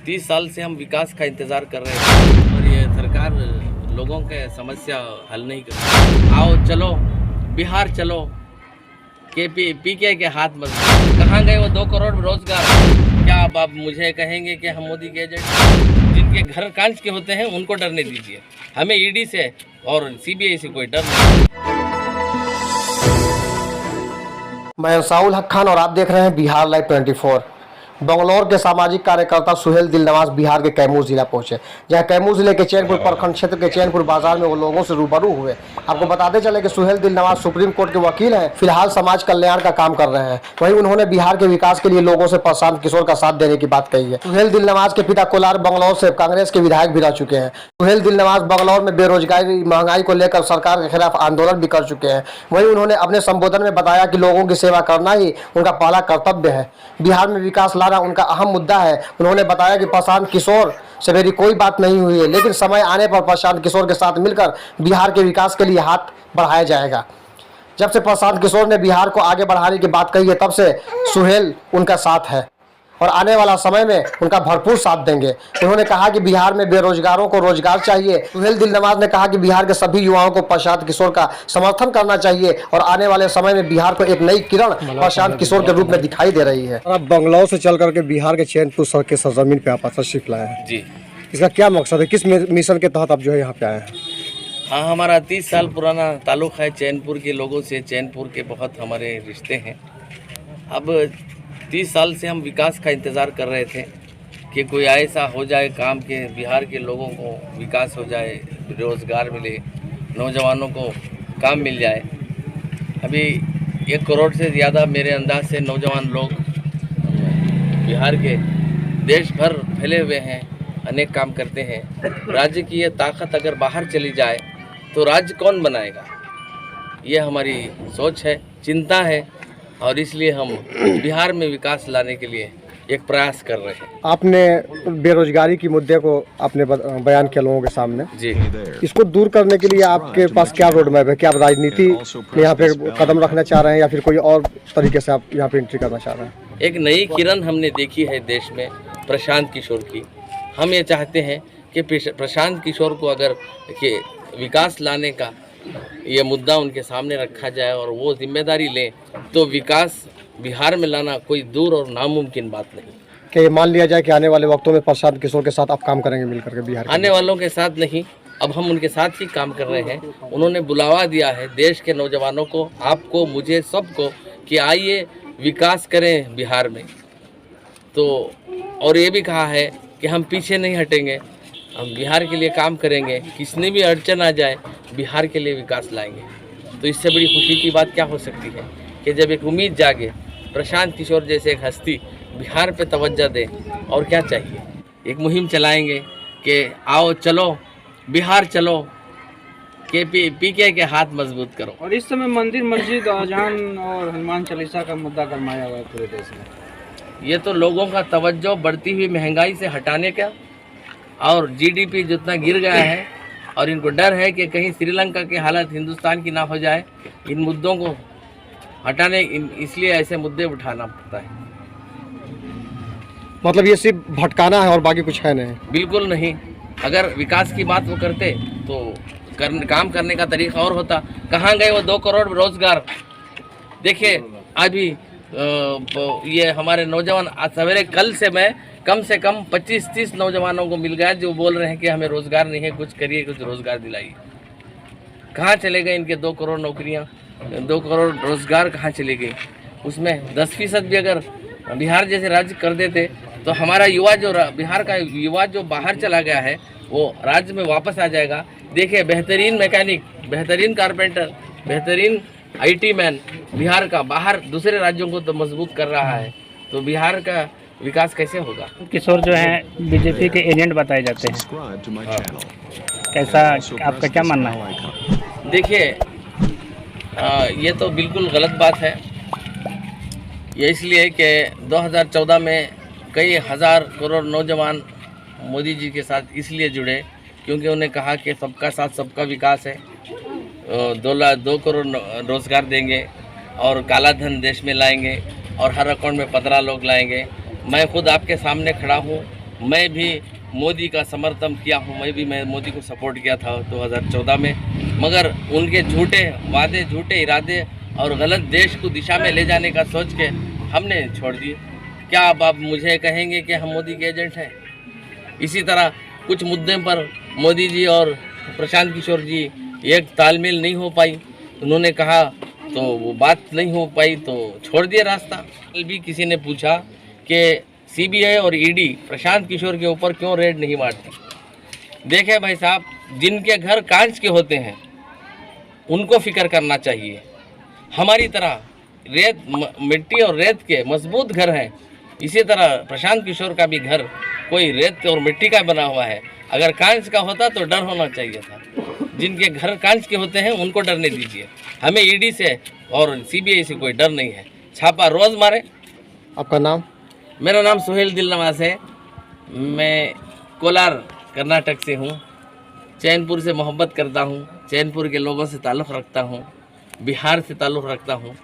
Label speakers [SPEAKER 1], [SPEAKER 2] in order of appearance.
[SPEAKER 1] 30 साल से हम विकास का इंतज़ार कर रहे हैं और ये सरकार लोगों के समस्या हल नहीं कर रही। आओ चलो बिहार चलो के पीके के हाथ मजबूत। कहाँ गए वो 2 करोड़ रोजगार? क्या आप मुझे कहेंगे कि हम मोदी के एजेंट? जिनके घर कांच के होते हैं उनको डरने दीजिए, हमें ईडी से और सीबीआई से कोई डर नहीं।
[SPEAKER 2] मैं साउल हक खान और आप देख रहे हैं बिहार लाइव 24। बंगलौर के सामाजिक कार्यकर्ता सुहेल दिलनवाज बिहार के कैमूर जिला पहुंचे, जहां कैमूर जिले के चैनपुर प्रखंड क्षेत्र के चैनपुर बाजार में वो लोगों से रूबरू हुए। आपको बताते चले कि सुहेल दिलनवाज सुप्रीम कोर्ट के वकील हैं, फिलहाल समाज कल्याण का काम कर रहे हैं। वहीं उन्होंने बिहार के विकास के लिए लोगों से प्रशांत किशोर का साथ देने की बात कही है। सुहेल दिलनवाज के पिता कोलार बंगलौर से कांग्रेस के विधायक भी रह चुके हैं। सुहेल दिलनवाज बंगलौर में बेरोजगारी महंगाई को लेकर सरकार के खिलाफ आंदोलन भी कर चुके हैं। वहीं उन्होंने अपने संबोधन में बताया कि लोगों की सेवा करना ही उनका पहला कर्तव्य है। बिहार में विकास लाना उनका अहम मुद्दा है। उन्होंने बताया कि प्रशांत किशोर से मेरी कोई बात नहीं हुई है, लेकिन समय आने पर प्रशांत किशोर के साथ मिलकर बिहार के विकास के लिए हाथ बढ़ाया जाएगा। जब से प्रशांत किशोर ने बिहार को आगे बढ़ाने की बात कही है, तब से सुहेल उनका साथ है और आने वाला समय में उनका भरपूर साथ देंगे। उन्होंने कहा कि बिहार में बेरोजगारों को रोजगार चाहिए। सुहेल दिलनवाज ने कहा कि बिहार के सभी युवाओं को प्रशांत किशोर का समर्थन करना चाहिए और आने वाले समय में बिहार को एक नई किरण प्रशांत किशोर के रूप में दिखाई दे रही है। अब बंगलौर से चल करके बिहार के चैनपुर के सरजमीन पे आप तशरीफ लाए हैं
[SPEAKER 1] जी,
[SPEAKER 2] इसका क्या मकसद है? किस मिशन के तहत आप जो है यहाँ पे आए हैं?
[SPEAKER 1] हाँ, हमारा 30 साल पुराना ताल्लुक़ है चैनपुर के लोगों से। चैनपुर के बहुत हमारे रिश्ते हैं। अब 30 साल से हम विकास का इंतज़ार कर रहे थे कि कोई ऐसा हो जाए काम के बिहार के लोगों को विकास हो जाए, रोज़गार मिले, नौजवानों को काम मिल जाए। अभी 1 करोड़ से ज़्यादा मेरे अंदाज से नौजवान लोग बिहार के देश भर फैले हुए हैं, अनेक काम करते हैं। राज्य की ये ताकत अगर बाहर चली जाए तो राज्य कौन बनाएगा? ये हमारी सोच है, चिंता है और इसलिए हम बिहार में विकास लाने के लिए एक प्रयास कर रहे हैं।
[SPEAKER 2] आपने बेरोजगारी की मुद्दे को आपने बयान किया लोगों के सामने
[SPEAKER 1] जी,
[SPEAKER 2] इसको दूर करने के लिए आपके पास क्या रोड मैप है? क्या आप राजनीति में यहाँ पे कदम रखना चाह रहे हैं या फिर कोई और तरीके से आप यहाँ पे एंट्री करना चाह रहे हैं?
[SPEAKER 1] एक नई किरण हमने देखी है देश में प्रशांत किशोर की। हम ये चाहते हैं कि प्रशांत किशोर को अगर कि विकास लाने का ये मुद्दा उनके सामने रखा जाए और वो जिम्मेदारी लें तो विकास बिहार में लाना कोई दूर और नामुमकिन बात नहीं।
[SPEAKER 2] कि मान लिया जाए कि आने वाले वक्तों में प्रशांत किशोर के साथ आप काम करेंगे मिलकर के बिहार
[SPEAKER 1] आने वालों के साथ नहीं, अब हम उनके साथ ही काम कर रहे हैं। उन्होंने बुलावा दिया है देश के नौजवानों को, आपको, मुझे, सबको कि आइए विकास करें बिहार में। तो और ये भी कहा है कि हम पीछे नहीं हटेंगे, हम बिहार के लिए काम करेंगे, किसने भी अड़चन आ जाए बिहार के लिए विकास लाएंगे। तो इससे बड़ी खुशी की बात क्या हो सकती है कि जब एक उम्मीद जागे, प्रशांत किशोर जैसे एक हस्ती बिहार पे तवज्जो दे, और क्या चाहिए। एक मुहिम चलाएंगे कि आओ चलो बिहार चलो के पीके के हाथ मजबूत करो।
[SPEAKER 3] और इस समय मंदिर, मस्जिद, अजान और हनुमान चालीसा का मुद्दा गरमाया हुआ है पूरे देश में।
[SPEAKER 1] ये तो लोगों का तवज्जो बढ़ती हुई महंगाई से हटाने का और जीडीपी जितना गिर गया है और इनको डर है कि कहीं श्रीलंका की हालत हिंदुस्तान की ना हो जाए, इन मुद्दों को हटाने इसलिए ऐसे मुद्दे उठाना पड़ता है।
[SPEAKER 2] मतलब ये सिर्फ भटकाना है और बाकी कुछ है नहीं?
[SPEAKER 1] बिल्कुल नहीं। अगर विकास की बात वो करते तो काम करने का तरीका और होता। कहाँ गए वो 2 करोड़ रोजगार? देखिए अभी ये हमारे नौजवान सवेरे कल से मैं कम से कम 25-30 नौजवानों को मिल गया जो बोल रहे हैं कि हमें रोज़गार नहीं है, कुछ करिए, कुछ रोज़गार दिलाइए। कहाँ चले गए इनके 2 करोड़ नौकरियाँ, 2 करोड़ रोज़गार कहाँ चले गए? उसमें 10% भी अगर बिहार जैसे राज्य कर देते तो हमारा युवा जो बिहार का युवा जो बाहर चला गया है वो राज्य में वापस आ जाएगा। देखिए बेहतरीन मैकेनिक, बेहतरीन कारपेंटर, बेहतरीन IT मैन बिहार का बाहर दूसरे राज्यों को तो मजबूत कर रहा है, तो बिहार का विकास कैसे होगा?
[SPEAKER 3] किशोर जो है बीजेपी के एजेंट बताए जाते हैं, कैसा आपका क्या मानना है?
[SPEAKER 1] देखिए ये तो बिल्कुल गलत बात है। ये इसलिए कि 2014 में कई हज़ार करोड़ नौजवान मोदी जी के साथ इसलिए जुड़े क्योंकि उन्हें कहा कि सबका साथ सबका विकास है, 2 करोड़ रोज़गार देंगे और काला धन देश में लाएंगे और हर अकाउंट में 15 लोग लाएंगे। मैं खुद आपके सामने खड़ा हूँ, मैं भी मोदी का समर्थन किया हूँ, मैं मोदी को सपोर्ट किया था 2014 में, मगर उनके झूठे वादे, झूठे इरादे और गलत देश को दिशा में ले जाने का सोच के हमने छोड़ दिए। क्या आप मुझे कहेंगे कि हम मोदी के एजेंट हैं? इसी तरह कुछ मुद्दे पर मोदी जी और प्रशांत किशोर जी एक तालमेल नहीं हो पाई, उन्होंने कहा तो वो बात नहीं हो पाई तो छोड़ दिया रास्ता। कल भी किसी ने पूछा कि सीबीआई और ईडी प्रशांत किशोर के ऊपर क्यों रेड नहीं मारती। देखें भाई साहब, जिनके घर कांच के होते हैं उनको फिक्र करना चाहिए। हमारी तरह रेत, मिट्टी और रेत के मजबूत घर हैं, इसी तरह प्रशांत किशोर का भी घर कोई रेत और मिट्टी का बना हुआ है। अगर कांच का होता तो डर होना चाहिए था। जिनके घर कांच के होते हैं उनको डरने दीजिए। हमें ईडी से और सीबीआई से कोई डर नहीं है, छापा रोज़ मारे।
[SPEAKER 2] आपका नाम?
[SPEAKER 1] मेरा नाम सुहेल दिलनवाज है। मैं कोलार कर्नाटक से हूँ। चैनपुर से मोहब्बत करता हूँ, चैनपुर के लोगों से ताल्लुक़ रखता हूँ, बिहार से ताल्लुक़ रखता हूँ।